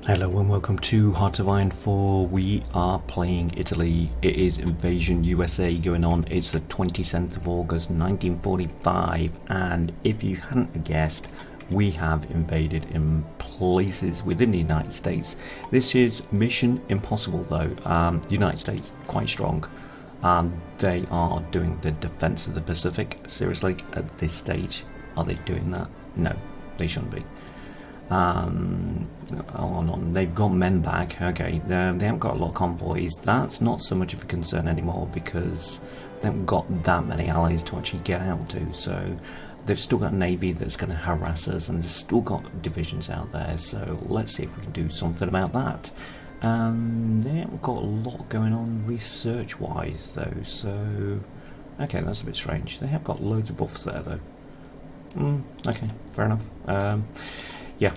Hello and welcome to HOI4. We are playing Italy. It is Invasion USA going on. It's the 27th of August 1945, and if you hadn't guessed, we have invaded in places within the United States. This is Mission Impossible though. The United States quite strong. They are doing the defense of the Pacific. Seriously, at this stage, are they doing that? No, they shouldn't be. On. They've got men back. Okay, they haven't got a lot of convoys. That's not so much of a concern anymore because they haven't got that many allies to actually get out to. So they've still got a navy that's going to harass us, and they've still got divisions out there. So let's see if we can do something about that. They haven't got a lot going on research-wise though. So okay, that's a bit strange. They have got loads of buffs there though. Okay, fair enough. Yeah,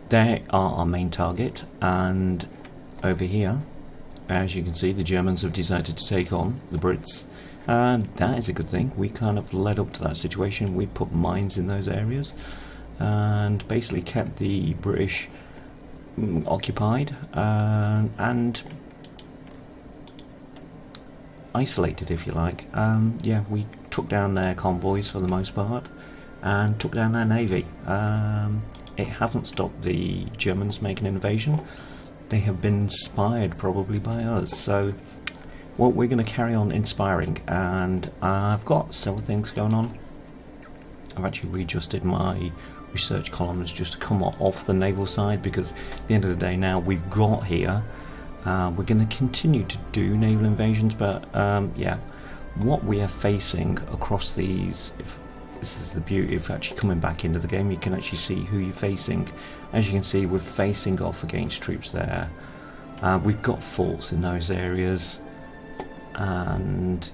they are our main target, and over here, as you can see, the Germans have decided to take on the Brits, and that is a good thing. We kind of led up to that situation. We put mines in those areas and basically kept the British occupied and isolated, if you like. Yeah, we took down their convoys for the most part and took down their navy. It hasn't stopped the Germans making an invasion. They have been inspired probably by us. So, well, we're going to carry on inspiring. And I've got several things going on. I've actually readjusted my research columns just to come off the naval side, because at the end of the day now we've got here. We're going to continue to do naval invasions, but yeah, what we are facing across these... This is the beauty of actually coming back into the game. You can actually see who you're facing. As you can see, we're facing off against troops there. We've got forts in those areas, and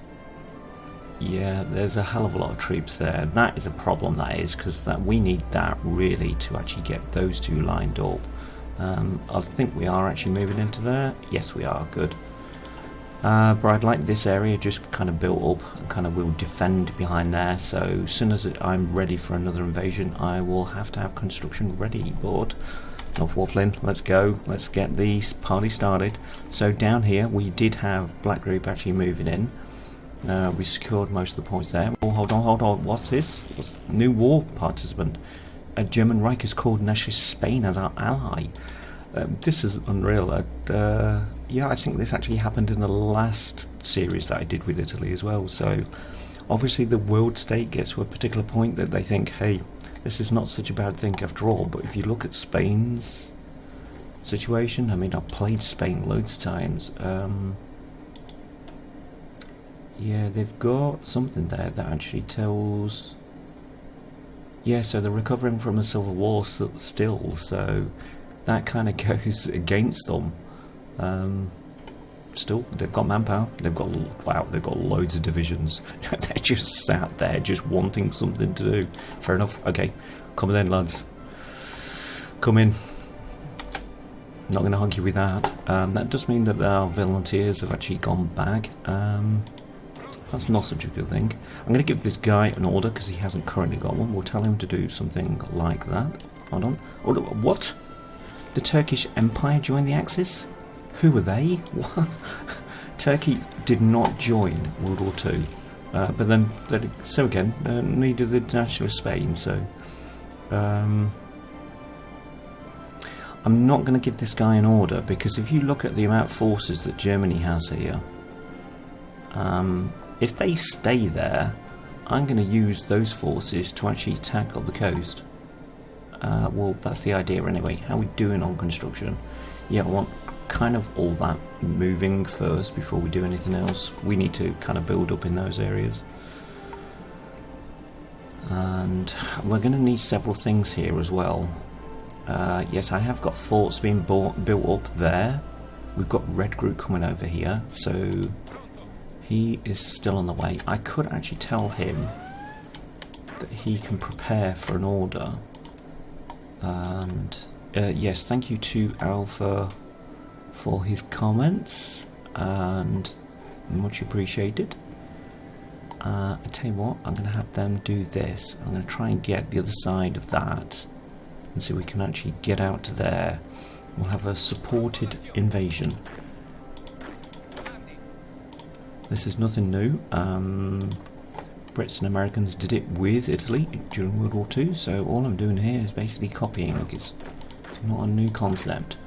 yeah, there's a hell of a lot of troops there. That is a problem, that is, because we need that really to actually get those two lined up. I think we are actually moving into there. Yes, we are. Good. But I'd like this area just kind of built up and kind of will defend behind there, so as soon as I'm ready for another invasion I will have to have construction ready. But enough waffling, let's go, let's get the party started. So down here we did have Black Group actually moving in. We secured most of the points there. Oh, hold on, what's this? What's new war participant? A German Reich has called nationalist Spain as our ally. This is unreal. Yeah, I think this actually happened in the last series that I did with Italy as well. So obviously the world state gets to a particular point that they think, hey, this is not such a bad thing after all. But if you look at Spain's situation, I mean, I've played Spain loads of times. Yeah, they've got something there that actually tells... Yeah, so they're recovering from a civil war still, so that kind of goes against them. Still, they've got manpower. They've got, wow, they've got loads of divisions. They're just sat there, just wanting something to do. Fair enough. Okay, come in then, lads. Come in. Not going to argue with that. That does mean that our volunteers have actually gone back. That's not such a good thing. I'm going to give this guy an order because he hasn't currently got one. We'll tell him to do something like that. Hold on. Oh, what? The Turkish Empire joined the Axis? Who were they? What? Turkey did not join World War II, but then so again, neither did nationalist Spain. So I'm not going to give this guy an order, because if you look at the amount of forces that Germany has here, if they stay there, I'm going to use those forces to actually tackle the coast. Well, that's the idea anyway. How are we doing on construction? Yeah, I want kind of all that moving first before we do anything else. We need to kind of build up in those areas. And we're going to need several things here as well. Yes, I have got forts being built up there. We've got Red Group coming over here, so he is still on the way. I could actually tell him that he can prepare for an order. And yes, thank you to Alpha for his comments, and much appreciated. I tell you what, I'm going to have them do this. I'm going to try and get the other side of that and see if we can actually get out to there. We'll have a supported invasion. This is nothing new. Brits and Americans did it with Italy during World War II, so all I'm doing here is basically copying. It's not a new concept.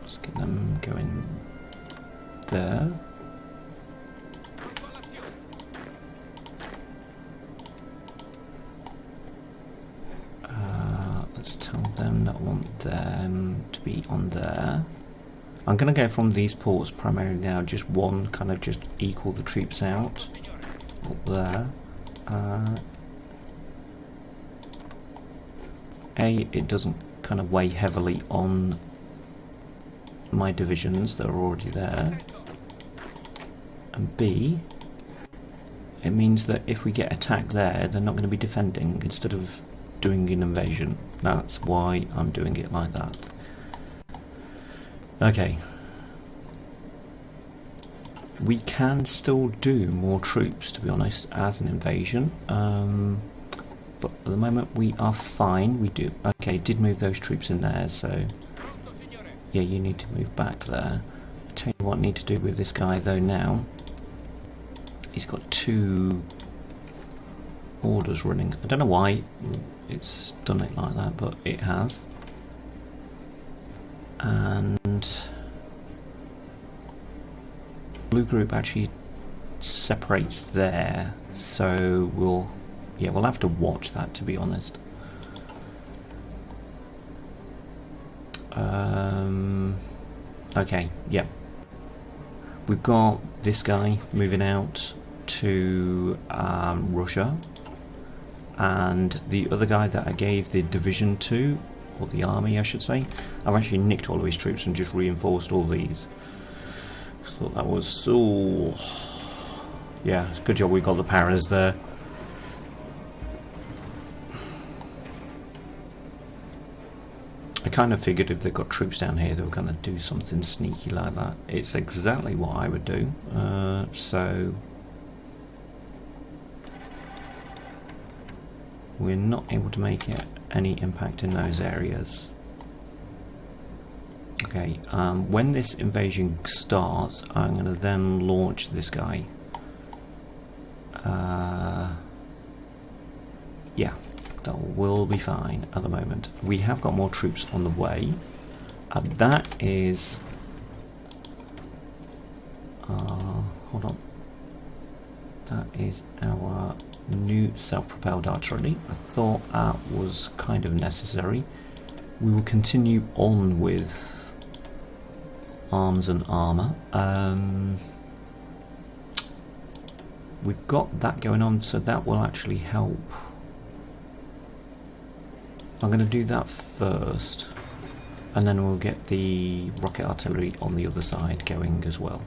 Let's get them going there. Let's tell them that I want them to be on there. I'm going to go from these ports primarily now, just one, kind of just equal the troops out up there. It doesn't kind of weigh heavily on my divisions that are already there, and B, it means that if we get attacked there, they're not going to be defending instead of doing an invasion. That's why I'm doing it like that. Okay. We can still do more troops, to be honest, as an invasion. But at the moment we are fine. We do. Okay, did move those troops in there, so yeah, you need to move back there. I'll tell you what I need to do with this guy though now. He's got 2 orders running. I don't know why it's done it like that, but it has. And blue group actually separates there, so we'll have to watch that, to be honest. Okay, yeah. We've got this guy moving out to Russia, and the other guy that I gave the division to, or the army I should say, I've actually nicked all of his troops and just reinforced all these. I thought that was so... yeah, good job we got the paras there. I kind of figured if they've got troops down here they were going to do something sneaky like that. It's exactly what I would do. So we're not able to make any impact in those areas. Okay, when this invasion starts, I'm going to then launch this guy. Yeah, that will be fine at the moment. We have got more troops on the way. That is... hold on. That is our new self-propelled artillery. I thought that was kind of necessary. We will continue on with arms and armour. We've got that going on, so that will actually help. I'm going to do that first, and then we'll get the rocket artillery on the other side going as well.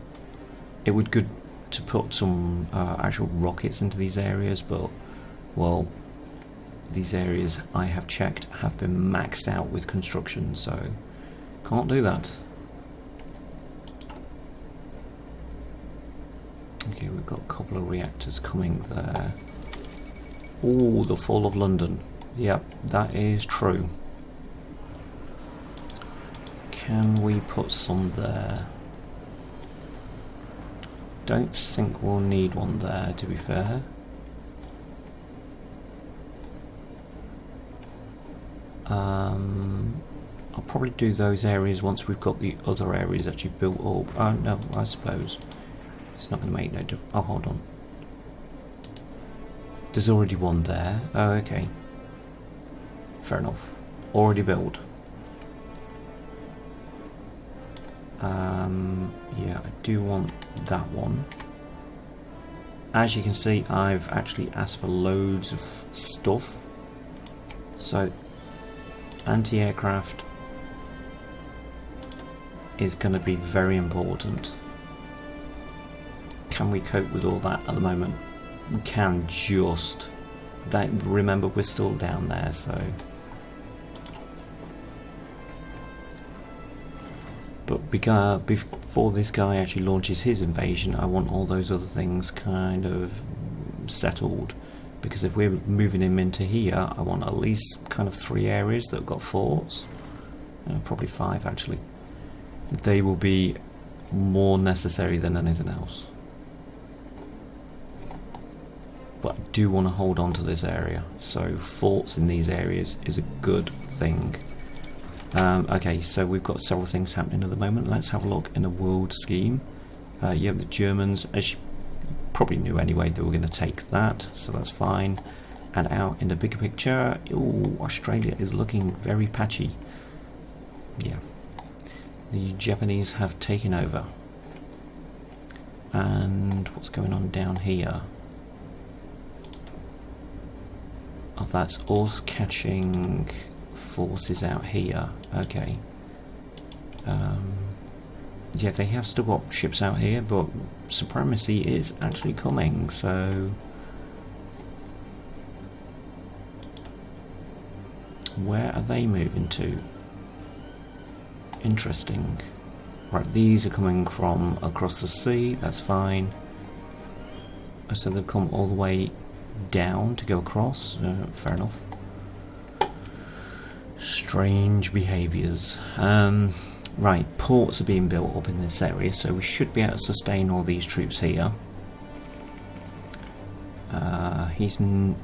It would be good to put some actual rockets into these areas, but well, these areas I have checked have been maxed out with construction, so can't do that. Okay, we've got a couple of reactors coming there. Oh, the fall of London. Yep, that is true. Can we put some there? Don't think we'll need one there, to be fair. I'll probably do those areas once we've got the other areas actually built up. Oh no, I suppose it's not going to make no difference. Oh, hold on. There's already one there. Oh, okay. Fair enough. Already built. Yeah, I do want that one. As you can see, I've actually asked for loads of stuff. So, anti-aircraft is going to be very important. Can we cope with all that at the moment? We can just. Remember, we're still down there, so. But before this guy actually launches his invasion, I want all those other things kind of settled. because if we're moving him into here, I want at least kind of 3 areas that have got forts. Probably 5 actually. They will be more necessary than anything else. But I do want to hold on to this area, so forts in these areas is a good thing. Okay, so we've got several things happening at the moment. Let's have a look in the world scheme. You have the Germans, as you probably knew anyway, they were going to take that, so that's fine. And out in the bigger picture, ooh, Australia is looking very patchy. Yeah, the Japanese have taken over. And what's going on down here? Oh, that's us catching forces out here. Okay. Yeah, they have still got ships out here, but supremacy is actually coming, so where are they moving to? Interesting. Right, these are coming from across the sea, that's fine. So they've come all the way down to go across, fair enough. Strange behaviours. Right, ports are being built up in this area, so we should be able to sustain all these troops here.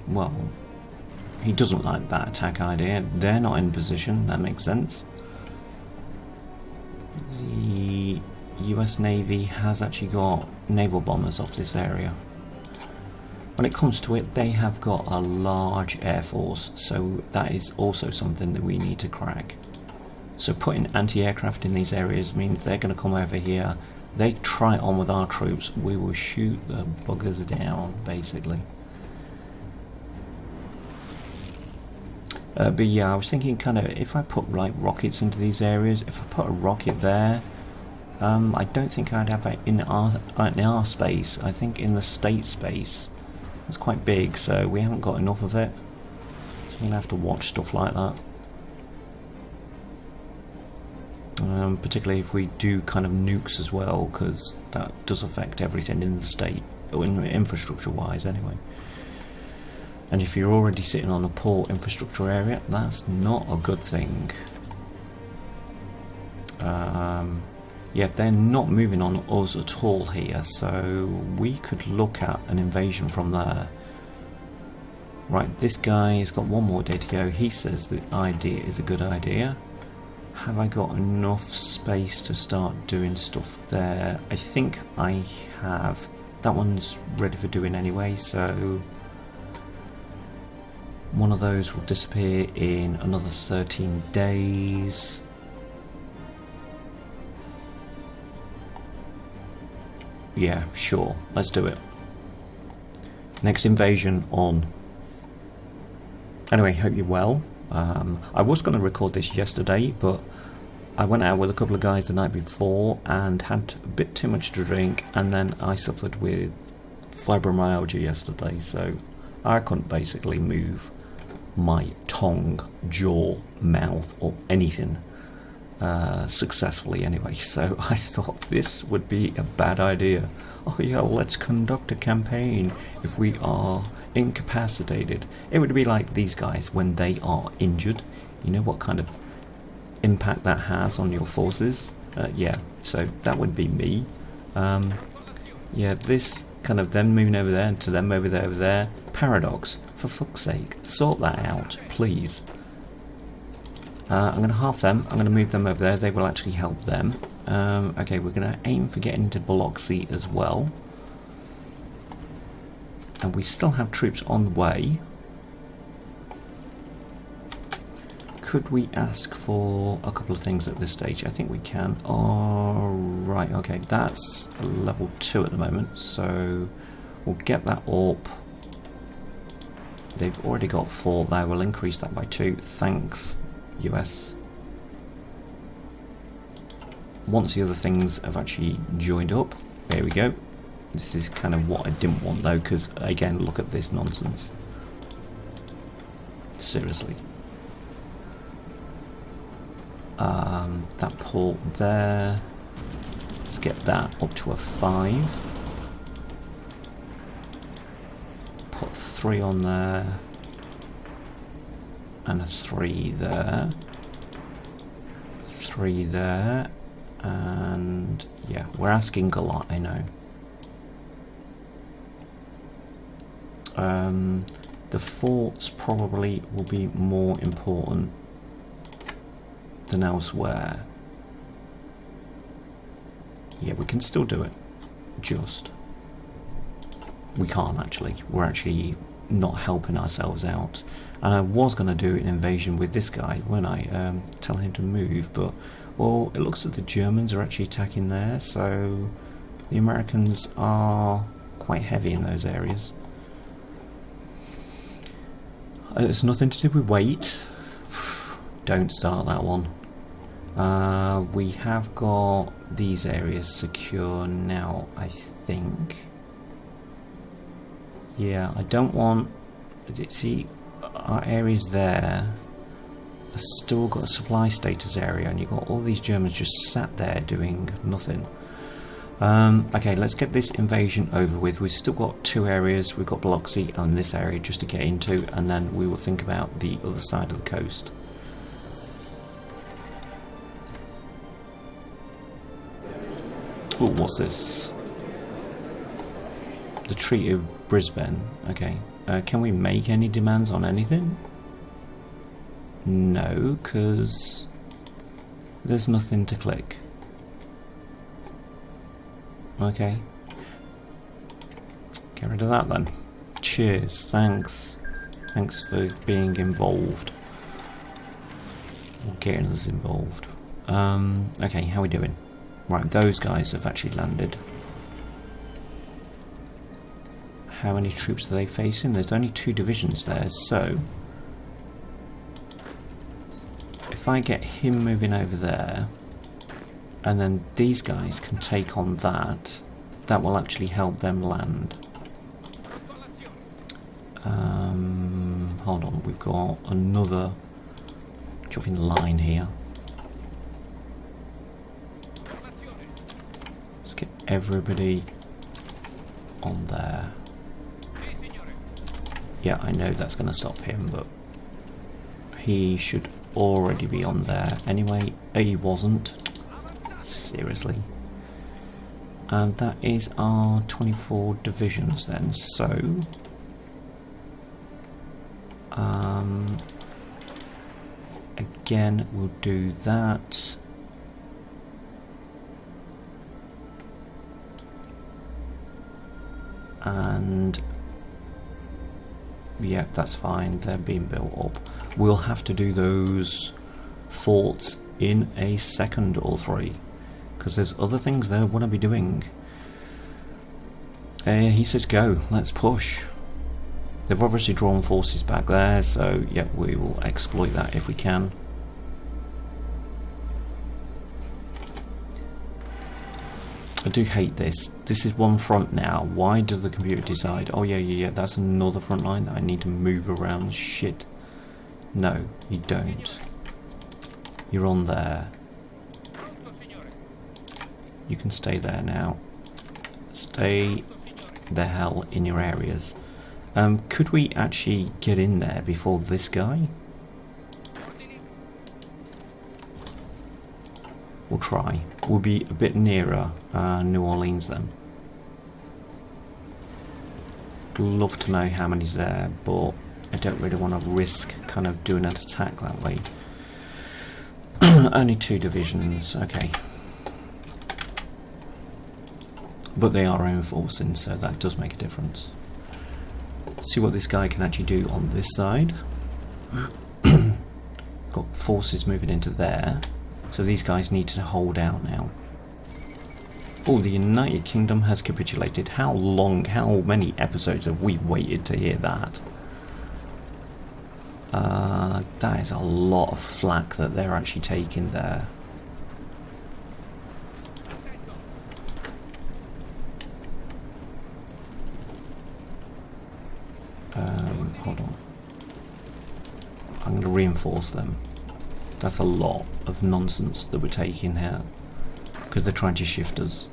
Well, he doesn't like that attack idea. They're not in position, that makes sense. The US Navy has actually got naval bombers off this area. When it comes to it, they have got a large air force, so that is also something that we need to crack. So putting anti-aircraft in these areas means they're going to come over here, they try it on with our troops, we will shoot the buggers down, basically. But yeah, I was thinking kind of, if I put like rockets into these areas, if I put a rocket there, I don't think I'd have it in our space. I think in the state space. It's quite big, so we haven't got enough of it. I'm going to have to watch stuff like that. Particularly if we do kind of nukes as well, because that does affect everything in the state, or infrastructure wise anyway. And if you're already sitting on a poor infrastructure area, that's not a good thing. Yeah, they're not moving on us at all here, so we could look at an invasion from there. Right, this guy has got one more day to go. He says the idea is a good idea. Have I got enough space to start doing stuff there? I think I have. That one's ready for doing anyway, so one of those will disappear in another 13 days. Yeah, sure, let's do it. Next invasion on. Anyway, hope you're well. I was going to record this yesterday, but I went out with a couple of guys the night before and had a bit too much to drink, and then I suffered with fibromyalgia yesterday, so I couldn't basically move my tongue, jaw, mouth, or anything successfully anyway, so I thought this would be a bad idea. Oh yeah, let's conduct a campaign if we are incapacitated. It would be like these guys when they are injured. You know what kind of impact that has on your forces? Yeah, so that would be me. Yeah, this kind of them moving over there to them over there. Paradox, for fuck's sake, sort that out, please. I'm going to half them, I'm going to move them over there, they will actually help them. Okay, we're going to aim for getting into Biloxi as well. And we still have troops on the way. Could we ask for a couple of things at this stage? I think we can. Oh, right, okay, that's level 2 at the moment, so we'll get that up. They've already got 4 there, we'll increase that by 2, thanks US. Once the other things have actually joined up, there we go. This is kind of what I didn't want though, because again, look at this nonsense. Seriously. That port there, let's get that up to a 5. Put 3 on there, and a 3 there, 3 there, and yeah, we're asking a lot, I know. The forts probably will be more important than elsewhere. Yeah, we can still do it. Just. We can't actually. We're actually not helping ourselves out. And I was going to do an invasion with this guy when I tell him to move, but well, it looks like the Germans are actually attacking there, so the Americans are quite heavy in those areas. It's nothing to do with weight. Don't start that one. We have got these areas secure now, I think. Yeah, I don't want... See, our areas there are still got a supply status area, and you've got all these Germans just sat there doing nothing. Okay, let's get this invasion over with. We've still got 2 areas. We've got Biloxi and this area just to get into, and then we will think about the other side of the coast. Oh, what's this? The Treaty of Brisbane. Okay. Can we make any demands on anything? No, because there's nothing to click. Okay. Get rid of that then. Cheers. Thanks. Thanks for being involved. Or getting us involved. Okay, how are we doing? Right, those guys have actually landed. How many troops are they facing? There's only 2 divisions there, so if I get him moving over there, and then these guys can take on that, that will actually help them land. Hold on, we've got another chopping line here. Let's get everybody on there. Yeah, I know that's going to stop him, but he should already be on there. Anyway, he wasn't. Seriously. And that is our 24 divisions then, so again we'll do that. And yeah, that's fine, they're being built up. We'll have to do those forts in a second or 3, because there's other things they want to be doing. He says go, let's push. They've obviously drawn forces back there, so yeah, we will exploit that if we can. I do hate this. This is one front now. Why does the computer decide, oh yeah, that's another front line that I need to move around? Shit. No, you don't. You're on there. You can stay there now. Stay the hell in your areas. Could we actually get in there before this guy? We'll try. We'll be a bit nearer New Orleans then. Love to know how many's there, but I don't really want to risk kind of doing an attack that way. Only 2 divisions, okay. But they are reinforcing, so that does make a difference. See what this guy can actually do on this side. Got forces moving into there, so these guys need to hold out now. Oh, the United Kingdom has capitulated. How long, how many episodes have we waited to hear that? That is a lot of flack that they're actually taking there. Hold on. I'm going to reinforce them. That's a lot of nonsense that we're taking here, because they're trying to shift us.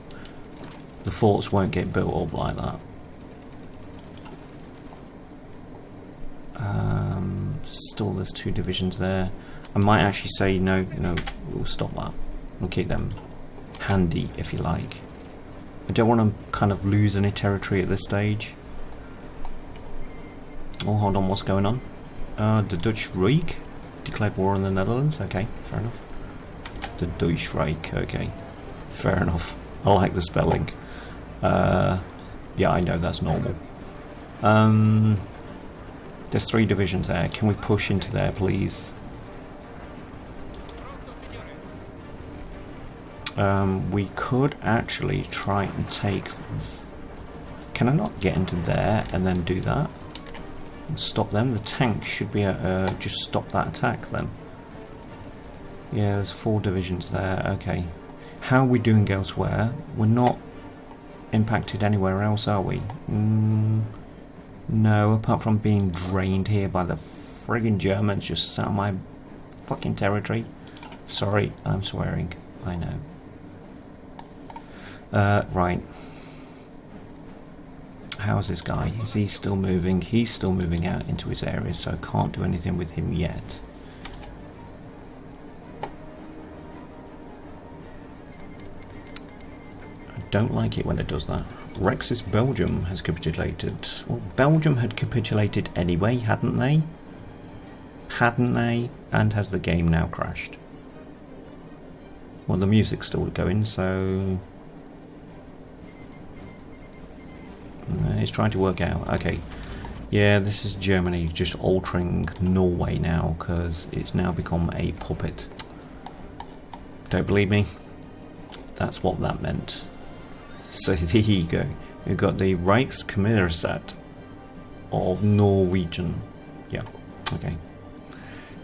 The forts won't get built up like that. Still, there's 2 divisions there. I might actually say no, we'll stop that. We'll keep them handy, if you like. I don't want to kind of lose any territory at this stage. Oh, hold on, what's going on? The Dutch Rijk declared war on the Netherlands. Okay, fair enough. The Dutch Rijk, okay. Fair enough. I like the spelling. Yeah, I know that's normal. There's 3 divisions there. Can we push into there, please? We could actually try and take... Can I not get into there and then do that? And stop them? The tank should be just stop that attack then. Yeah, there's 4 divisions there. Okay. How are we doing elsewhere? We're not impacted anywhere else, are we? No, apart from being drained here by the friggin' Germans just sat on my fucking territory. Sorry, I'm swearing. I know. Right. How's this guy? Is he still moving? He's still moving out into his area, so I can't do anything with him yet. I don't like it when it does that. Rex's Belgium has capitulated. Well, Belgium had capitulated anyway, hadn't they? Hadn't they? And has the game now crashed? Well, the music's still going, so... He's trying to work out. Okay. Yeah, this is Germany just altering Norway now, because it's now become a puppet. Don't believe me? That's what that meant. So here you go. We've got the Reichskommissariat of Norwegian. Yeah, okay.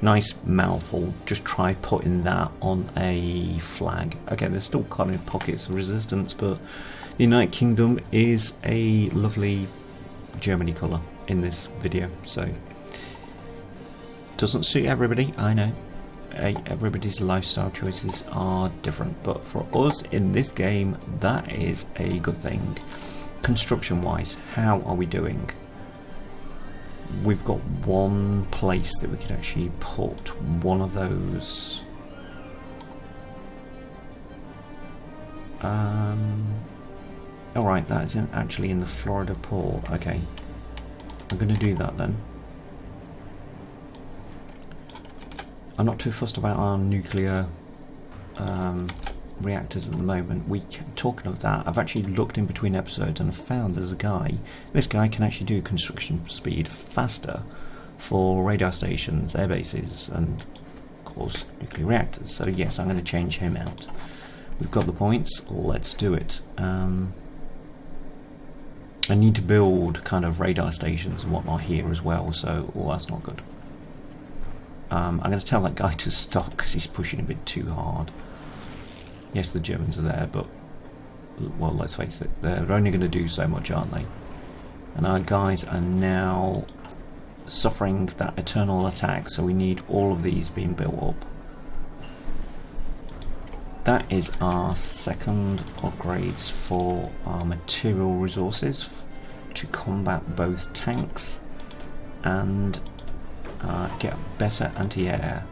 Nice mouthful. Just try putting that on a flag. Okay, there's still kind of pockets of resistance, but the United Kingdom is a lovely Germany colour in this video, so doesn't suit everybody, I know. Everybody's lifestyle choices are different, but for us in this game, that is a good thing. Construction wise, how are we doing? We've got one place that we could actually put one of those. Alright, that is actually in the Florida port. Okay, I'm going to do that then. I'm not too fussed about our nuclear reactors at the moment. Talking of that, I've actually looked in between episodes and found there's a guy. This guy can actually do construction speed faster for radar stations, air bases, and of course nuclear reactors. So yes, I'm going to change him out. We've got the points. Let's do it. I need to build kind of radar stations and whatnot here as well. So, oh, that's not good. I'm going to tell that guy to stop because he's pushing a bit too hard. Yes, the Germans are there, but, well, let's face it, they're only going to do so much, aren't they? And our guys are now suffering that eternal attack, so we need all of these being built up. That is our second upgrades for our material resources to combat both tanks and get better anti-air.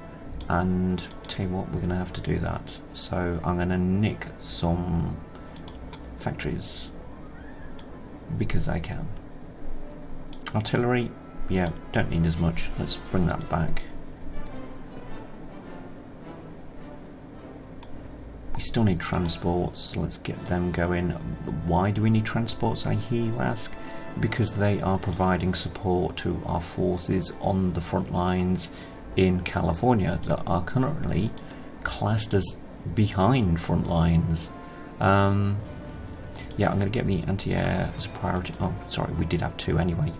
And tell you what, we're going to have to do that. So I'm going to nick some factories because I can. Artillery, yeah, don't need as much. Let's bring that back. We still need transports. Let's get them going. Why do we need transports, I hear you ask? Because they are providing support to our forces on the front lines in California that are currently classed as behind front lines. Yeah, I'm going to get the anti-air as a priority. Oh, sorry, we did have 2 anyway.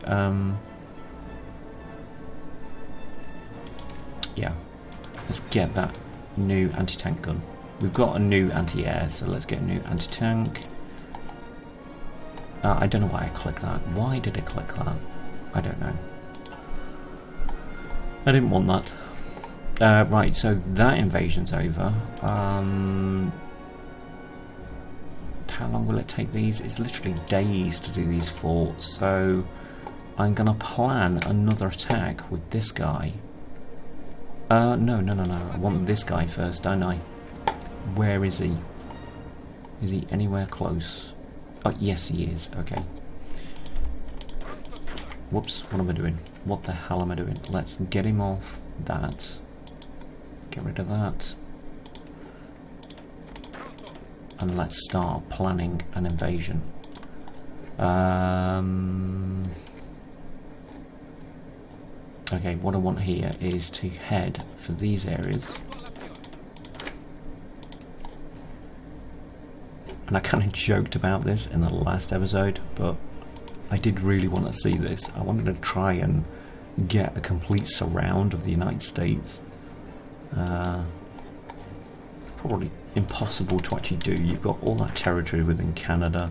Yeah, let's get that new anti-tank gun. We've got a new anti-air, so let's get a new anti-tank. I don't know why I clicked that. Why did I click that? I don't know. I didn't want that. Right, so that invasion's over. How long will it take these? It's literally days to do these forts, so I'm going to plan another attack with this guy. No. I want this guy first, don't I? Where is he? Is he anywhere close? Oh, yes he is. Okay. Whoops, what am I doing? What the hell am I doing? Let's get him off that. Get rid of that. And let's start planning an invasion. Okay, what I want here is to head for these areas. And I kind of joked about this in the last episode, but I did really want to see this. I wanted to try and get a complete surround of the United States. Probably impossible to actually do. You've got all that territory within Canada.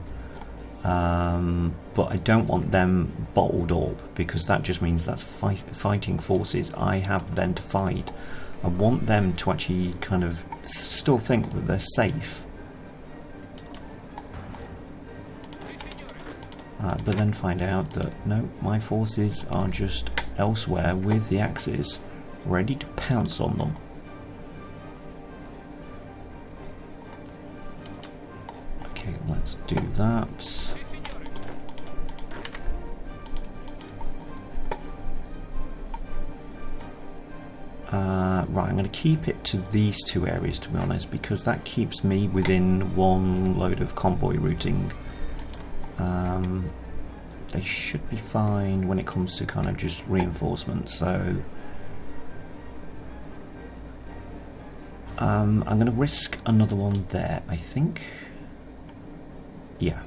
But I don't want them bottled up, because that just means that's fighting forces I have then to fight. I want them to actually kind of still think that they're safe. But then find out that no, my forces are just elsewhere with the Axis, ready to pounce on them. Okay, let's do that. Right, I'm going to keep it to these two areas, to be honest, because that keeps me within one load of convoy routing. They should be fine when it comes to kind of just reinforcement, so I'm going to risk another one there, I think. Yeah.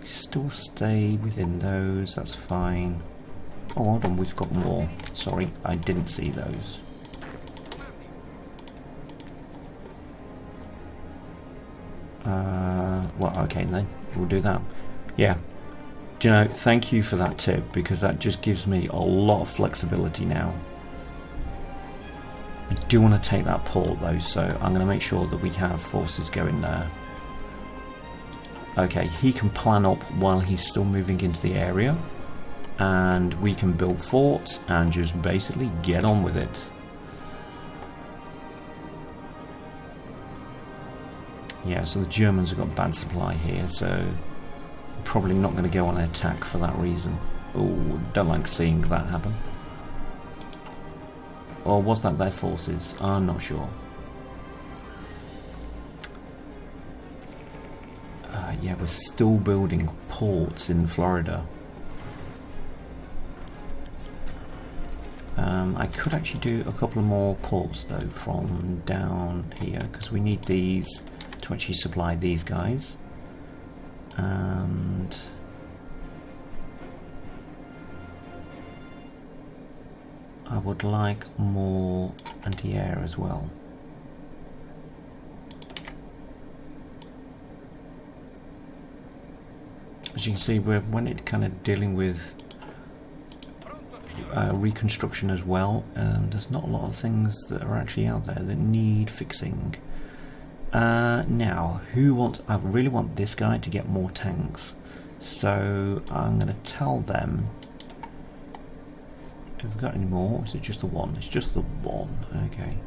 Still stay within those, that's fine. Oh, hold on, we've got more. Sorry, I didn't see those. Well, okay then, we'll do that. Yeah. Do you know, thank you for that tip, because that just gives me a lot of flexibility now. I do want to take that port though, so I'm going to make sure that we have forces going there. Okay, he can plan up while he's still moving into the area, and we can build forts and just basically get on with it. Yeah, so the Germans have got bad supply here, so probably not going to go on an attack for that reason. Oh, don't like seeing that happen. Or was that their forces? I'm not sure. Yeah, we're still building ports in Florida. I could actually do a couple of more ports though from down here, because we need these to actually supply these guys. And I would like more anti-air as well. As you can see, when it's kind of dealing with reconstruction as well, and there's not a lot of things that are actually out there that need fixing. Now, I really want this guy to get more tanks, so I'm going to tell them. Have we got any more? Or is it just the one? It's just the one. Okay.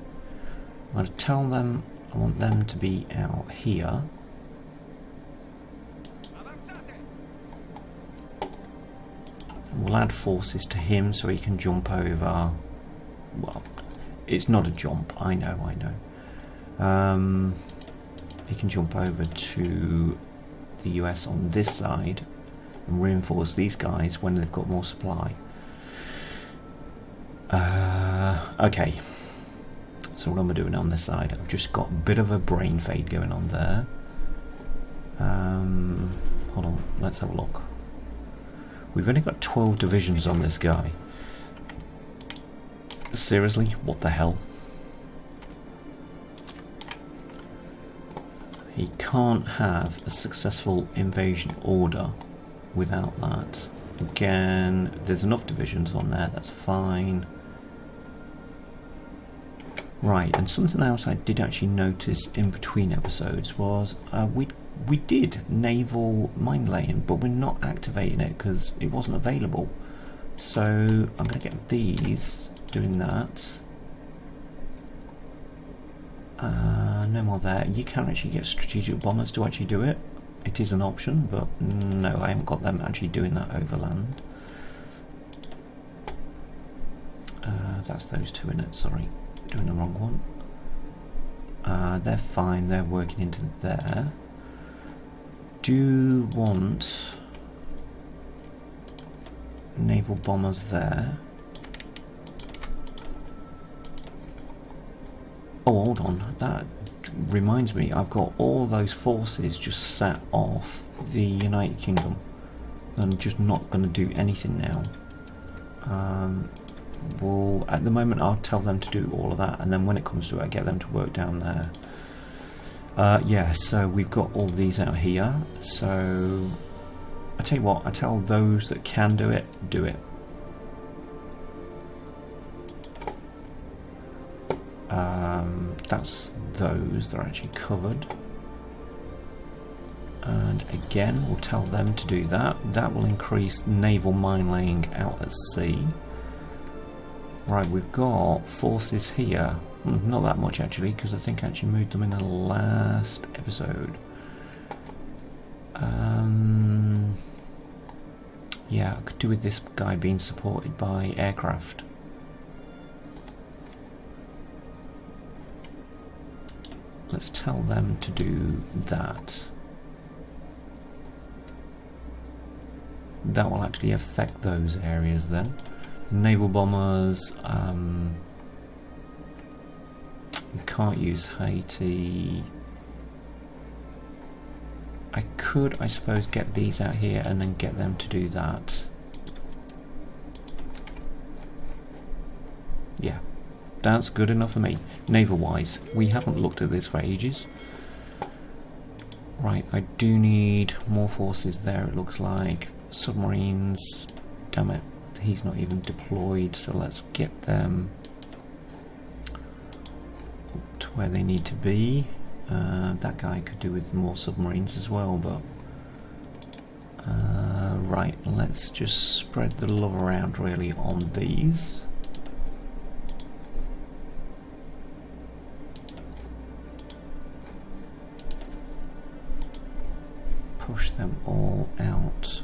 I'm going to tell them I want them to be out here. We'll add forces to him so he can jump over. Well, it's not a jump, I know. He can jump over to the US on this side and reinforce these guys when they've got more supply. Okay, so what am I doing on this side? I've just got a bit of a brain fade going on there. Hold on, let's have a look. We've only got 12 divisions on this guy. Seriously? What the hell? He can't have a successful invasion order without that. Again, there's enough divisions on there, that's fine. Right, and something else I did actually notice in between episodes was we did naval mine laying, but we're not activating it because it wasn't available. So I'm going to get these doing that. No more there. You can actually get strategic bombers to actually do it. It is an option, but no, I haven't got them actually doing that overland. That's those two in it, sorry. Doing the wrong one. They're fine, they're working into there. Do want naval bombers there. Oh, hold on, that reminds me, I've got all those forces just sat off the United Kingdom. I'm just not going to do anything now. Well, at the moment I'll tell them to do all of that, and then when it comes to it I get them to work down there. Yeah, so we've got all these out here, so I tell you what, I tell those that can do it, do it. That's those that are actually covered. And again, we'll tell them to do that. That will increase naval mine laying out at sea. Right, we've got forces here. Not that much actually, because I think I actually moved them in the last episode. Yeah, I could do with this guy being supported by aircraft. Let's tell them to do that. That will actually affect those areas then. Naval bombers, can't use Haiti. I could, I suppose, get these out here and then get them to do that. Yeah, that's good enough for me. Naval wise, we haven't looked at this for ages. Right, I do need more forces there, it looks like. Submarines, damn it, he's not even deployed, so let's get them up to where they need to be. That guy could do with more submarines as well, but right, let's just spread the love around really on these. Push them all out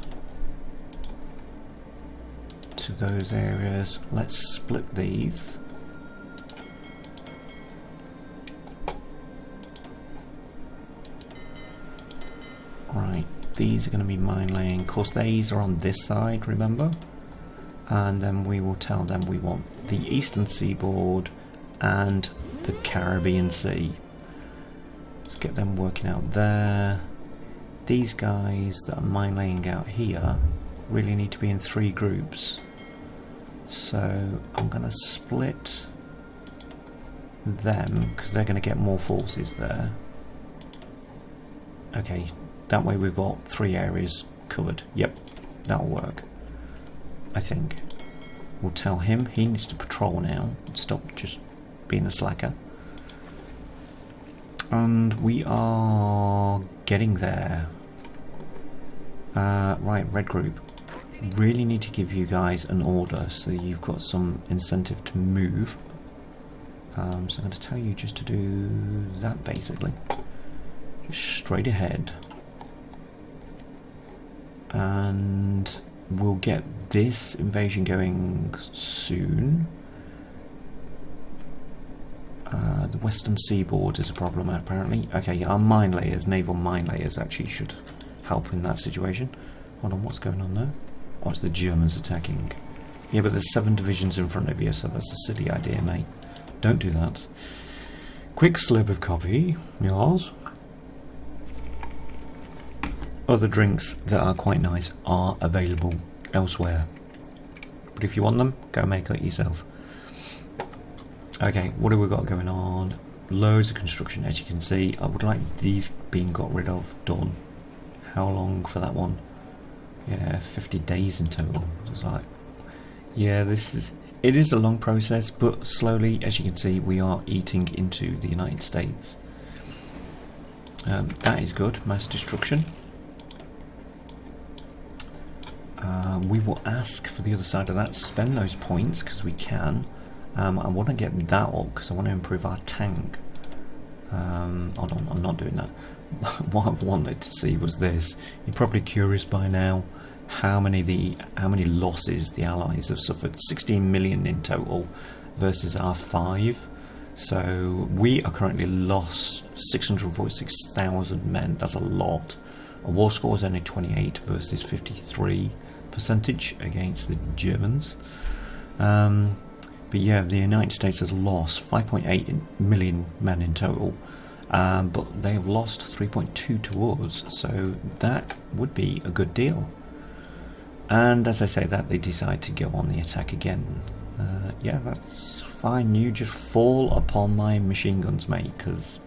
to those areas. Let's split these. Right, these are going to be mine laying. Of course, these are on this side, remember? And then we will tell them we want the eastern seaboard and the Caribbean Sea. Let's get them working out there. These guys that are mine laying out here really need to be in 3 groups. So I'm going to split them because they're going to get more forces there. Okay, that way we've got 3 areas covered. Yep, that'll work. I think. We'll tell him he needs to patrol now. Stop just being a slacker. And we are getting there. Right, red group. Really need to give you guys an order so you've got some incentive to move. So I'm going to tell you just to do that basically. Just straight ahead. And we'll get this invasion going soon. The western seaboard is a problem apparently. Okay, our mine layers, naval mine layers actually should help in that situation. Hold on, what's going on there? Oh, it's the Germans attacking. Yeah, but there's 7 divisions in front of you, so that's a silly idea, mate. Don't do that. Quick slip of copy, yours. Other drinks that are quite nice are available elsewhere. But if you want them, go make it yourself. Okay, what have we got going on? Loads of construction, as you can see. I would like these being got rid of, done. How long for that one? Yeah, 50 days in total. It's like, yeah, it is a long process, but slowly, as you can see, we are eating into the United States. That is good, mass destruction. We will ask for the other side of that, spend those points, because we can. I want to get that up because I want to improve our tank. Hold on, I'm not doing that. What I wanted to see was this. You're probably curious by now how many losses the Allies have suffered. 16 million in total versus our 5. So we are currently lost 646,000 men. That's a lot. Our war score is only 28 versus 53% against the Germans. But yeah, the United States has lost 5.8 million men in total, but they have lost 3.2 to us, so that would be a good deal. And as I say that, they decide to go on the attack again. Yeah, that's fine. You just fall upon my machine guns, mate, because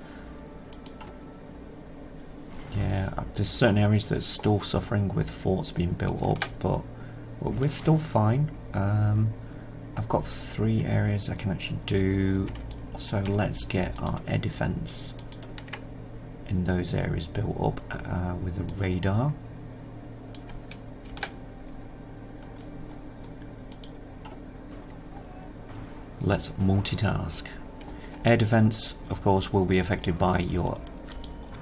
yeah, there's certain areas that are still suffering with forts being built up, but well, we're still fine. I've got 3 areas I can actually do, so let's get our air defense in those areas built up with a radar. Let's multitask. Air defense, of course, will be affected by your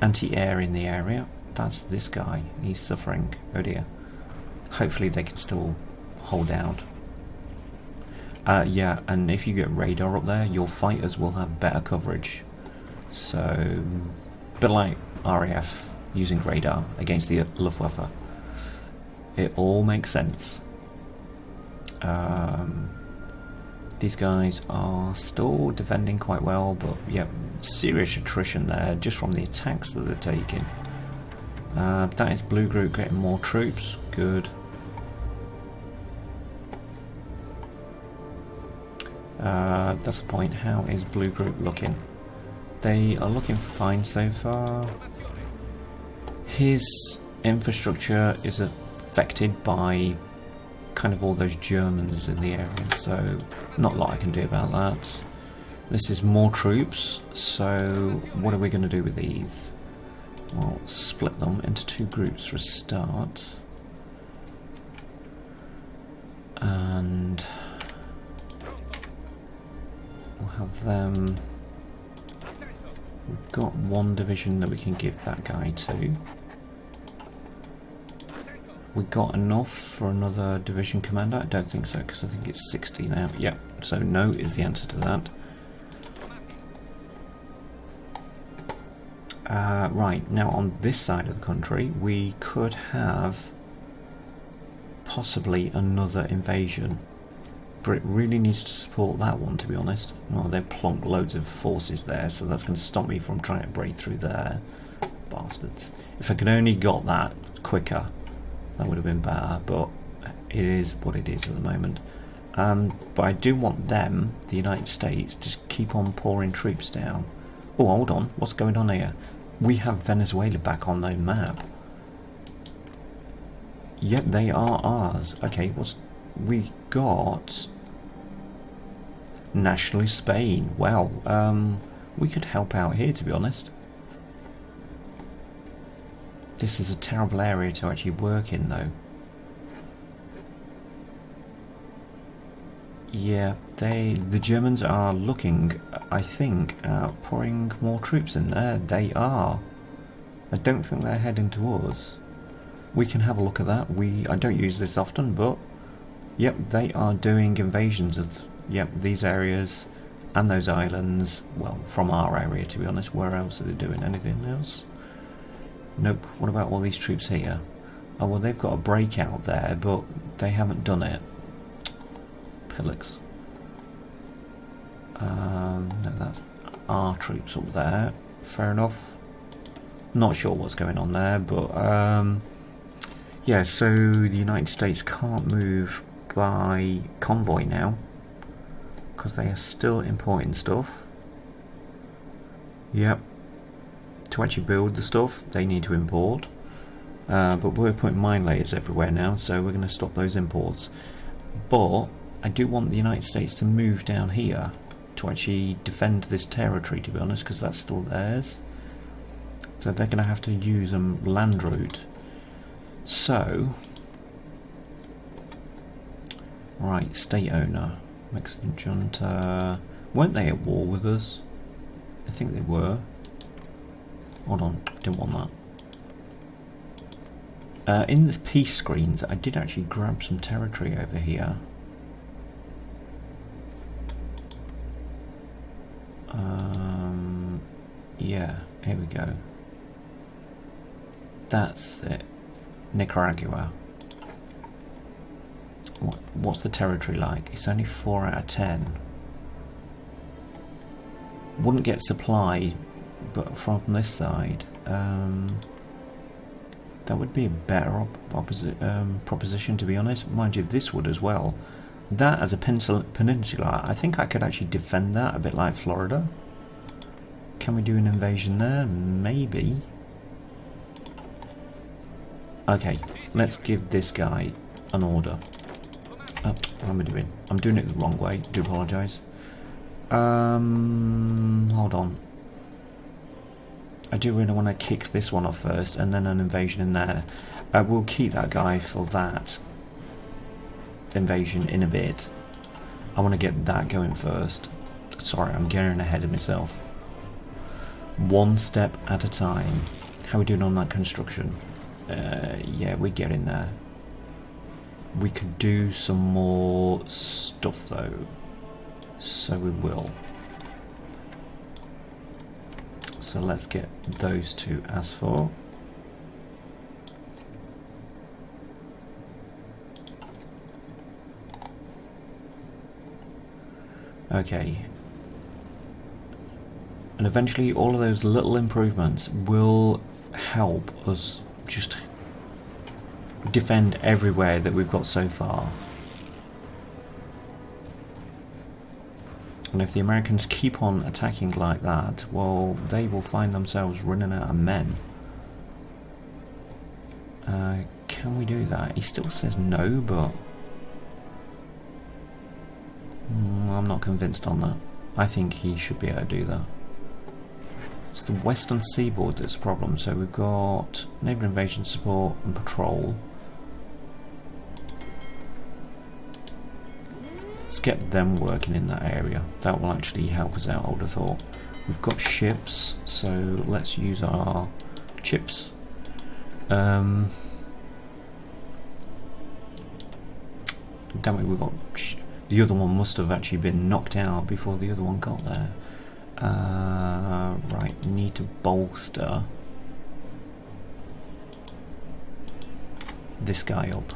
anti-air in the area. That's this guy, he's suffering. Oh dear. Hopefully they can still hold out. Yeah, and if you get radar up there, your fighters will have better coverage. So, a bit like RAF using radar against the Luftwaffe. It all makes sense. These guys are still defending quite well, but yeah, serious attrition there just from the attacks that they're taking. That is Blue Group getting more troops. Good. That's the point. How is Blue Group looking? They are looking fine so far. His infrastructure is affected by kind of all those Germans in the area, so not a lot I can do about that. This is more troops, so what are we going to do with these? Well, split them into 2 groups for a start. And we'll have them. We've got 1 division that we can give that guy to. We got enough for another division commander? I don't think so, because I think it's 60 now. Yep, so no is the answer to that. Right, now on this side of the country, we could have possibly another invasion. But it really needs to support that one, to be honest. Well, they've plonked loads of forces there, so that's going to stop me from trying to break through there. Bastards. If I could only got that quicker, that would have been better, but it is what it is at the moment. But I do want them, the United States, to keep on pouring troops down. Oh, hold on, what's going on here? We have Venezuela back on the map. Yep, they are ours. Okay, we got nationalist Spain. Wow, we could help out here, to be honest. This is a terrible area to actually work in, though. Yeah, the Germans are looking, I think, at pouring more troops in there. They are. I don't think they're heading to us. We can have a look at that. I don't use this often, but yep, they are doing invasions of these areas and those islands. Well, from our area, to be honest. Where else are they doing anything else? Nope. What about all these troops here? Oh, well, they've got a breakout there, but they haven't done it. Pillars. No, that's our troops up there. Fair enough. Not sure what's going on there, but yeah, so the United States can't move by convoy now because they are still importing stuff. Yep. To actually build the stuff, they need to import. But we're putting mine layers everywhere now, so we're going to stop those imports. But I do want the United States to move down here to actually defend this territory, to be honest, because that's still theirs. So they're going to have to use a land route. So, right, state owner. Mexican junta. Weren't they at war with us? I think they were. Hold on, didn't want that. In the peace screens, I did actually grab some territory over here. Yeah, here we go. That's it. Nicaragua. What's the territory like? It's only 4 out of 10. Wouldn't get supply, but from this side, that would be a better proposition, to be honest. Mind you, this would as well. That as a peninsula, I think I could actually defend that a bit like Florida. Can we do an invasion there? Maybe. Okay, let's give this guy an order. Oh, what am I doing? I'm doing it the wrong way. Do apologise. Hold on. I do really want to kick this one off first, and then an invasion in there. We'll keep that guy for that invasion in a bit. I want to get that going first. Sorry, I'm getting ahead of myself. One step at a time. How are we doing on that construction? Yeah, we're getting there. We could do some more stuff though, so we will. So let's get those two as for. Okay. And eventually all of those little improvements will help us just defend everywhere that we've got so far. And if the Americans keep on attacking like that, well, they will find themselves running out of men. Can we do that? He still says no, but I'm not convinced on that. I think he should be able to do that. It's the western seaboard that's a problem. So we've got naval invasion support and patrol. Let's get them working in that area. That will actually help us out, I would have thought. We've got ships, so let's use our chips. Damn it, we've got... The other one must have actually been knocked out before the other one got there. Right, need to bolster this guy up.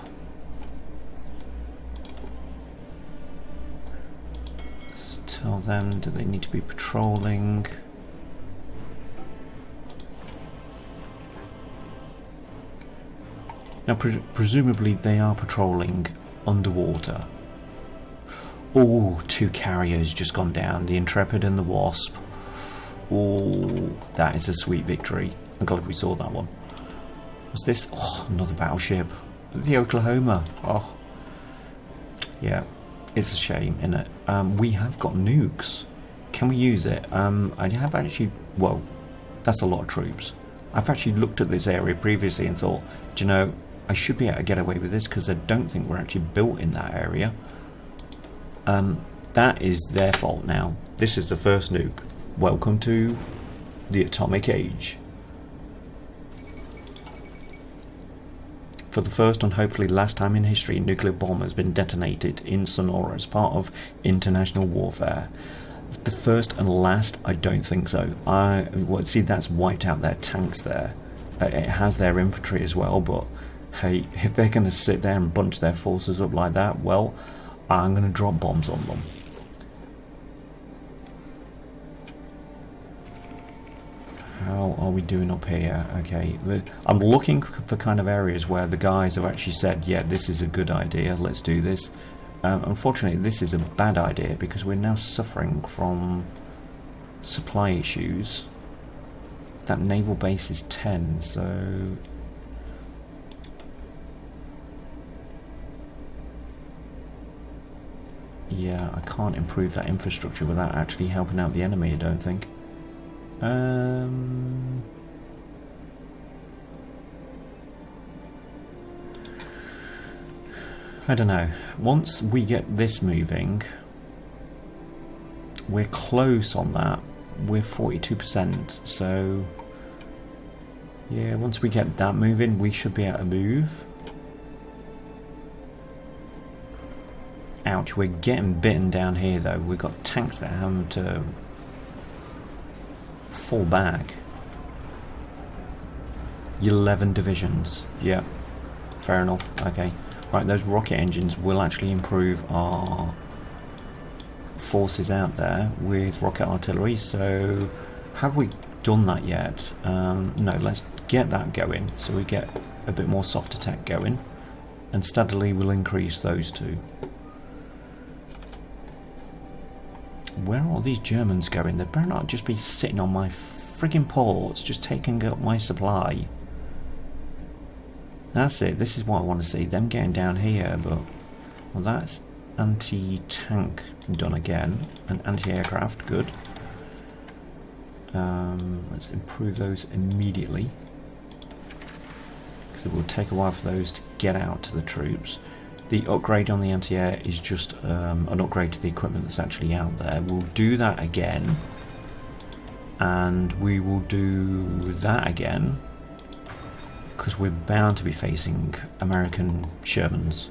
Let's tell them, do they need to be patrolling? Now, presumably they are patrolling underwater. Oh, 2 carriers just gone down, the Intrepid and the Wasp. Oh, that is a sweet victory. I'm glad we saw that one. What's this? Oh, another battleship. The Oklahoma. Oh, yeah, it's a shame, isn't it? We have got nukes. Can we use it? I have actually, well, that's a lot of troops. I've actually looked at this area previously and thought, do you know, I should be able to get away with this because I don't think we're actually built in that area. That is their fault now. This is the first nuke. Welcome to the atomic age. For the first and hopefully last time in history, a nuclear bomb has been detonated in Sonora as part of international warfare. The first and last, I don't think so. See, that's wiped out their tanks there. It has their infantry as well, but hey, if they're going to sit there and bunch their forces up like that, well, I'm going to drop bombs on them. How are we doing up here? Okay, I'm looking for kind of areas where the guys have actually said, yeah, this is a good idea, let's do this. Unfortunately, this is a bad idea because we're now suffering from supply issues. That naval base is 10, so... yeah, I can't improve that infrastructure without actually helping out the enemy, I don't think. I don't know. Once we get this moving, we're close on that. We're 42%, so yeah, once we get that moving, we should be able to move. Ouch, we're getting bitten down here though. We've got tanks that are having to fall back. 11 divisions. Yeah, fair enough. Okay. Right, those rocket engines will actually improve our forces out there with rocket artillery. So, have we done that yet? No, let's get that going so we get a bit more soft attack going. And steadily we'll increase those two. Where are all these Germans going? They better not just be sitting on my friggin' ports, just taking up my supply. That's it, this is what I want to see, them getting down here, but... Well, that's anti-tank done again, and anti-aircraft, good. Let's improve those immediately. Because it will take a while for those to get out to the troops. The upgrade on the anti-air is just an upgrade to the equipment that's actually out there. We'll do that again. And we will do that again. Because we're bound to be facing American Shermans.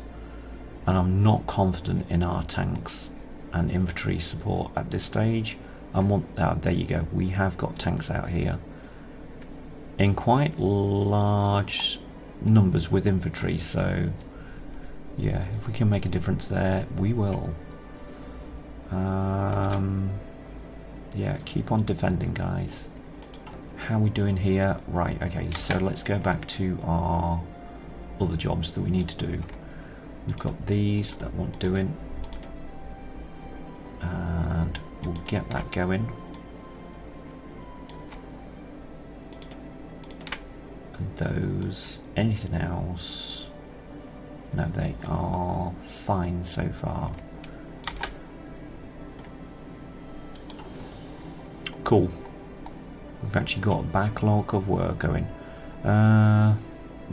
And I'm not confident in our tanks and infantry support at this stage. There you go, we have got tanks out here. In quite large numbers with infantry, so... Yeah, if we can make a difference there, we will. Yeah, keep on defending, guys. How are we doing here? Right, okay, so let's go back to our other jobs that we need to do. We've got these that want doing. And we'll get that going. And those, anything else? No, they are fine so far. Cool. We've actually got a backlog of work going.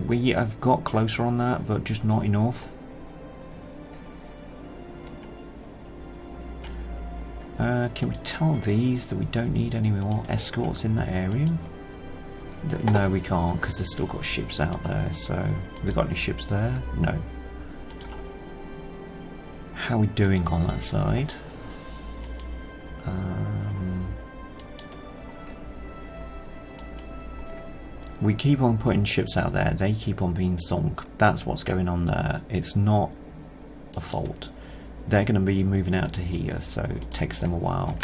We have got closer on that, but just not enough. Can we tell these that we don't need any more escorts in that area? No, we can't, because they've still got ships out there. So, have they got any ships there? No. How are we doing on that side? We keep on putting ships out there, they keep on being sunk. That's what's going on there. It's not a fault. They're going to be moving out to here, so it takes them a while.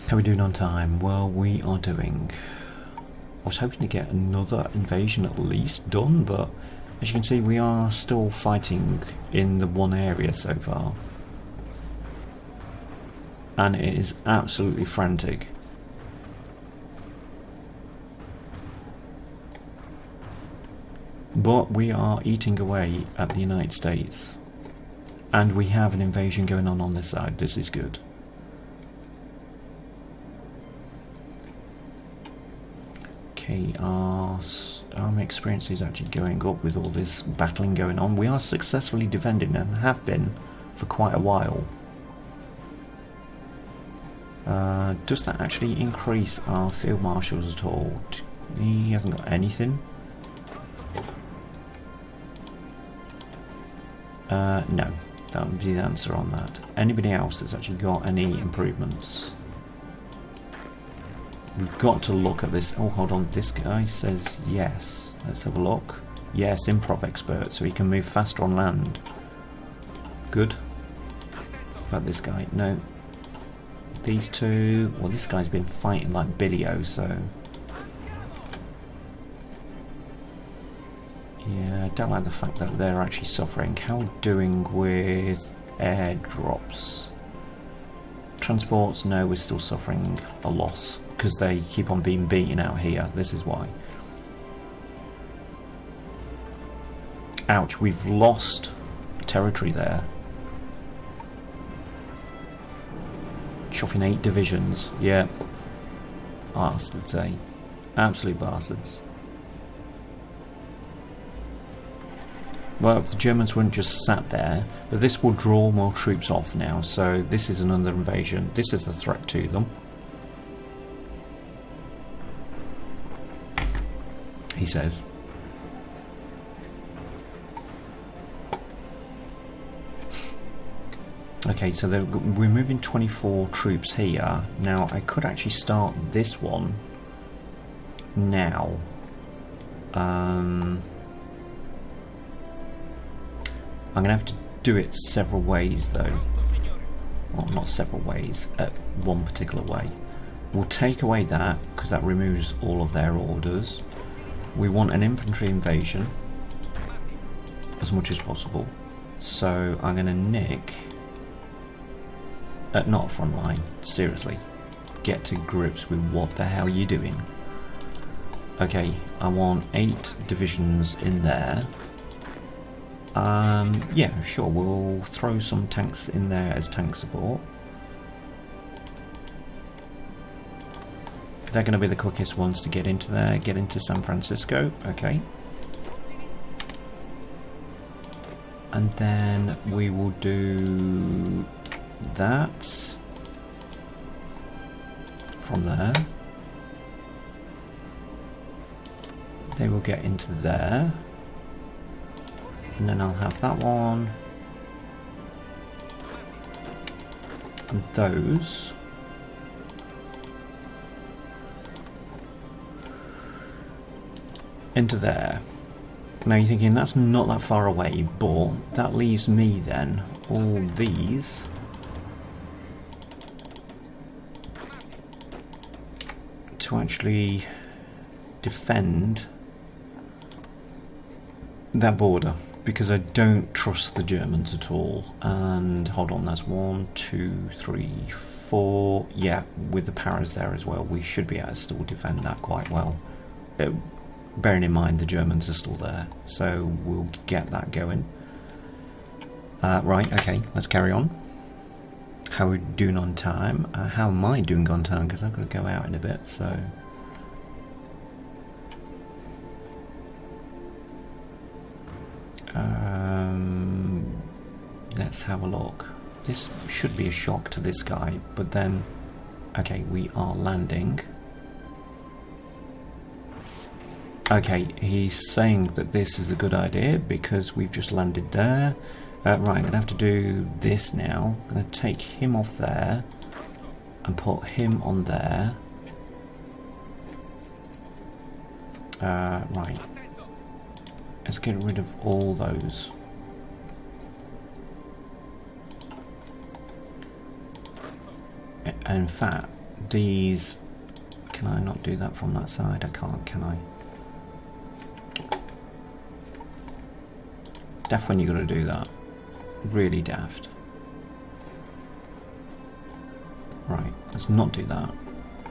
How are we doing on time? Well, we are doing... I was hoping to get another invasion at least done, but as you can see, we are still fighting in the one area so far. And it is absolutely frantic. But we are eating away at the United States. And we have an invasion going on this side. This is good. Okay, our experience is actually going up with all this battling going on. We are successfully defending and have been for quite a while. Does that actually increase our field marshals at all? He hasn't got anything. No, that would be the answer on that. Anybody else that's actually got any improvements? We've got to look at this. Oh, hold on, this guy says yes. Let's have a look. Yes, improv expert, so he can move faster on land. Good. About this guy, no. These two, well, this guy's been fighting like Billy-O, so... Yeah, I don't like the fact that they're actually suffering. How are we doing with airdrops? Transports, no, we're still suffering a loss because they keep on being beaten out here. This is why. Ouch, we've lost territory there. Chopping 8 divisions, yeah. Bastards, eh? Absolute bastards. well, if the Germans weren't just sat there, but this will draw more troops off now, so this is another invasion. This is a threat to them. He says. Okay, so we're moving 24 troops here. Now, I could actually start this one now. I'm going to have to do it several ways, though. Well, not several ways, one particular way. We'll take away that, because that removes all of their orders. We want an infantry invasion as much as possible. So I'm going to nick... not a front line, seriously. Get to grips with what the hell you're doing. Okay, I want 8 divisions in there. Yeah, sure, we'll throw some tanks in there as tank support. They're going to be the quickest ones to get into there, get into San Francisco, okay. And then we will do that from there. They will get into there. And then I'll have that one. And those. Into there. Now you're thinking that's not that far away, but that leaves me then all these to actually defend that border, because I don't trust the Germans at all. And hold on, that's 1, 2, 3, 4. Yeah, with the paras there as well, we should be able to still defend that quite well. Bearing in mind the Germans are still there, so we'll get that going. Right, okay, let's carry on. How are we doing on time? How am I doing on time? Because I've got to go out in a bit, so... let's have a look. This should be a shock to this guy, but then... Okay, we are landing. Okay, he's saying that this is a good idea because we've just landed there. Right, I'm going to have to do this now. I'm going to take him off there and put him on there. Right. Let's get rid of all those. In fact, these... Can I not do that from that side? I can't, can I? Daft when you're going to do that. Really daft. Right, let's not do that.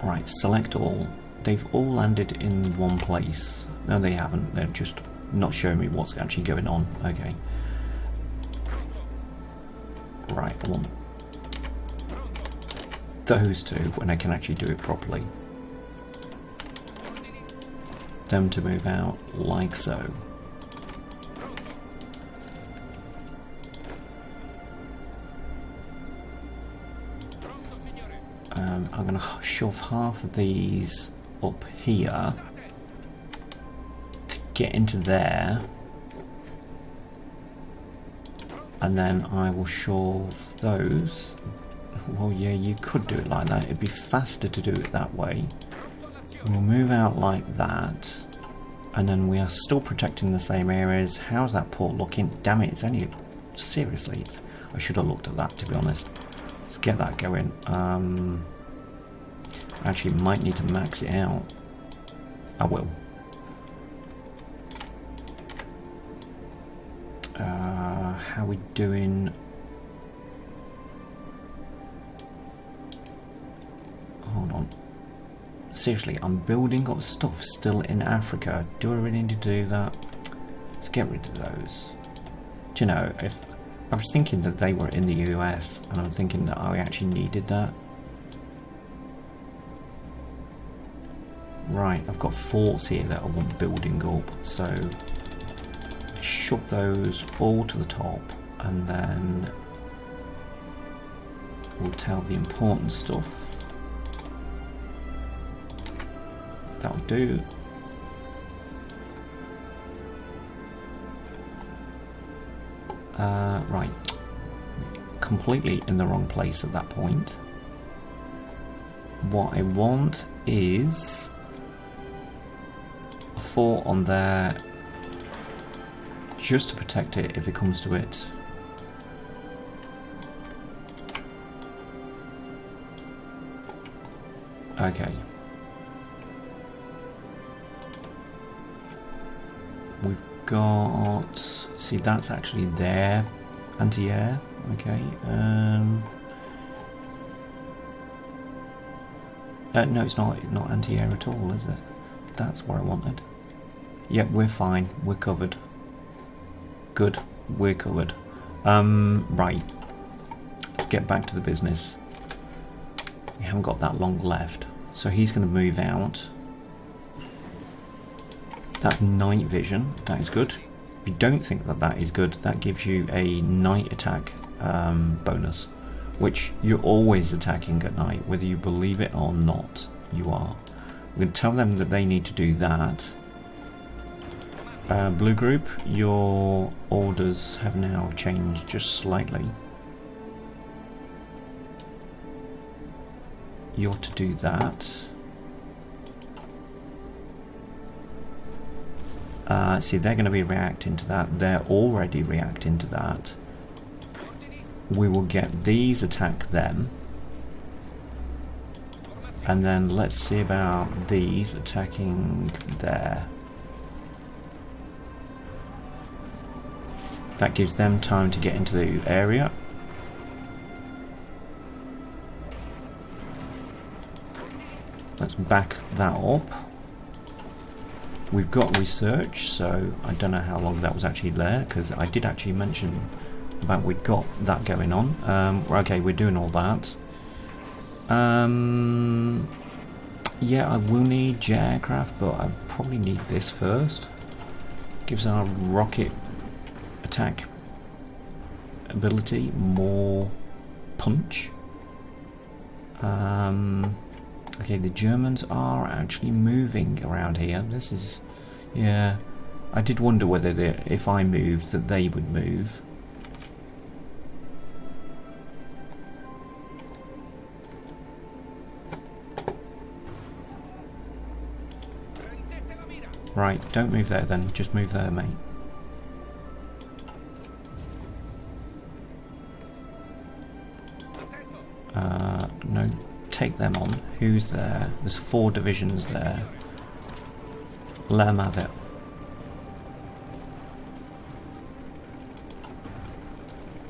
Right, select all. They've all landed in one place. No, they haven't. They're just not showing me what's actually going on. Okay. Right, I want those two when I can actually do it properly. Them to move out like so. I'm going to shove half of these up here to get into there, and then I will shove those. Well, yeah, you could do it like that. It'd be faster to do it that way. We'll move out like that, and then we are still protecting the same areas. How's that port looking? Damn it, it's only... Seriously, I should have looked at that, to be honest. Let's get that going. I actually might need to max it out. I will. How are we doing? Hold on. Seriously, I'm building up stuff still in Africa. Do I really need to do that? Let's get rid of those. Do you know, if I was thinking that they were in the US, and I'm thinking that I actually needed that. Right, I've got forts here that I want building up, so shove those all to the top, and then we'll tell the important stuff. That'll do. Right, completely in the wrong place at that point. What I want is a 4 on there, just to protect it if it comes to it. Okay. We've got, see, that's actually their anti-air. Okay. No, it's not anti-air at all, is it? That's what I wanted. Yep, we're fine. We're covered. Good. We're covered. Right. Let's get back to the business. We haven't got that long left, so he's going to move out. That's night vision. That is good. If you don't think that that is good, that gives you a night attack bonus, which you're always attacking at night, whether you believe it or not. You are. We're going to tell them that they need to do that. Blue group, your orders have now changed just slightly. You're to do that. See, they're going to be reacting to that. They're already reacting to that. We will get these attack them. And then let's see about these attacking there. That gives them time to get into the area. Let's back that up. We've got research, so I don't know how long that was actually there, because I did actually mention about we'd got that going on. Okay, we're doing all that. Yeah, I will need jet aircraft, but I probably need this first. Gives our rocket attack ability more punch. Okay, the Germans are actually moving around here. This is, yeah, I did wonder whether if I moved that they would move. Right, don't move there then, just move there, mate. No, take them on. Who's there? There's 4 divisions there. Let them have it.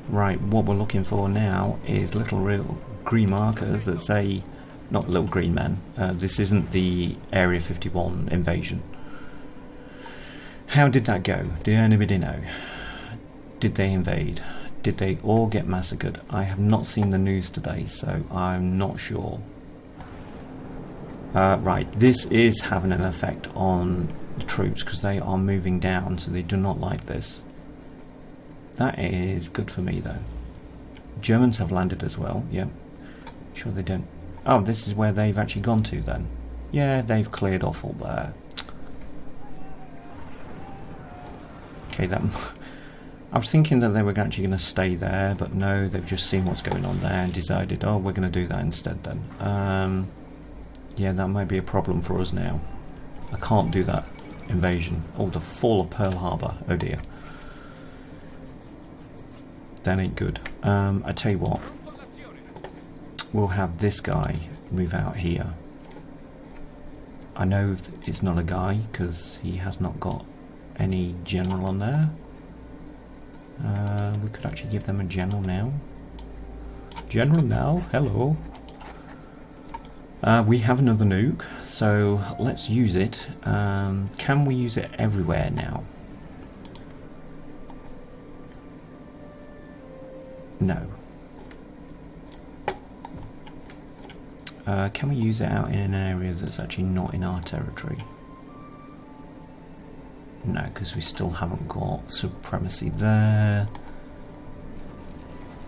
Right, what we're looking for now is little real green markers that say, not little green men, this isn't the Area 51 invasion. How did that go? Did anybody know? Did they invade? Did they all get massacred? I have not seen the news today, so I'm not sure. Right, this is having an effect on the troops because they are moving down, so they do not like this. That is good for me, though. Germans have landed as well, yep. Sure they don't. Oh, this is where they've actually gone to, then. Yeah, they've cleared off all there. Okay, that... I was thinking that they were actually going to stay there, but no, they've just seen what's going on there and decided, oh, we're going to do that instead then. Yeah, that might be a problem for us now. I can't do that invasion. Oh, the fall of Pearl Harbor. Oh dear. That ain't good. I tell you what. We'll have this guy move out here. I know it's not a guy because he has not got any general on there. We could actually give them a general now. General now, hello. We have another nuke, so let's use it. Can we use it everywhere now? No. Can we use it out in an area that's actually not in our territory? No, because we still haven't got supremacy there.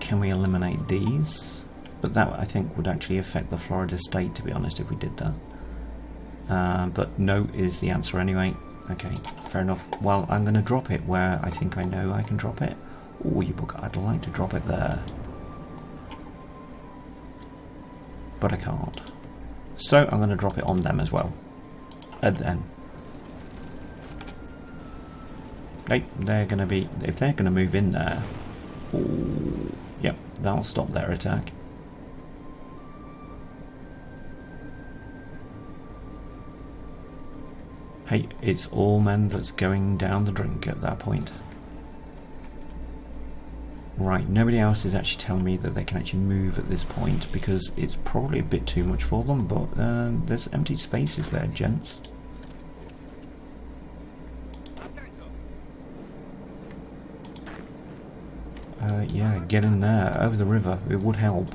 Can we eliminate these? But that, I think, would actually affect the Florida state, to be honest, if we did that. But no is the answer anyway. Okay, fair enough. Well, I'm going to drop it where I think I know I can drop it. Oh, you book, I'd like to drop it there. But I can't. So I'm going to drop it on them as well. And then. Okay, they're going to be, if they're going to move in there, ooh, yep, that'll stop their attack. Hey, it's all men that's going down the drink at that point. Right, nobody else is actually telling me that they can actually move at this point because it's probably a bit too much for them, but there's empty spaces there, gents. Yeah, get in there, over the river, it would help.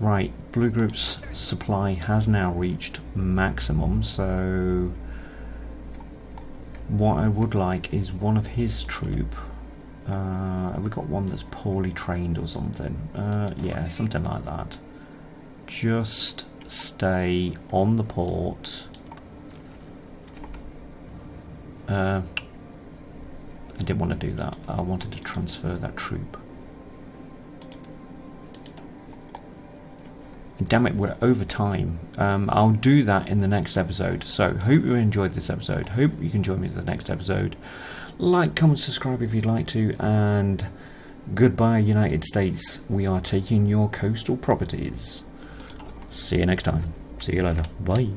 Right, Blue Group's supply has now reached maximum, so what I would like is one of his troop. Have we got one that's poorly trained or something? Yeah, something like that. Just stay on the port. I didn't want to do that. I wanted to transfer that troop. Damn it, we're over time. I'll do that in the next episode. So, hope you enjoyed this episode. Hope you can join me for the next episode. Like, comment, subscribe if you'd like to. And goodbye, United States. We are taking your coastal properties. See you next time. See you later. Bye.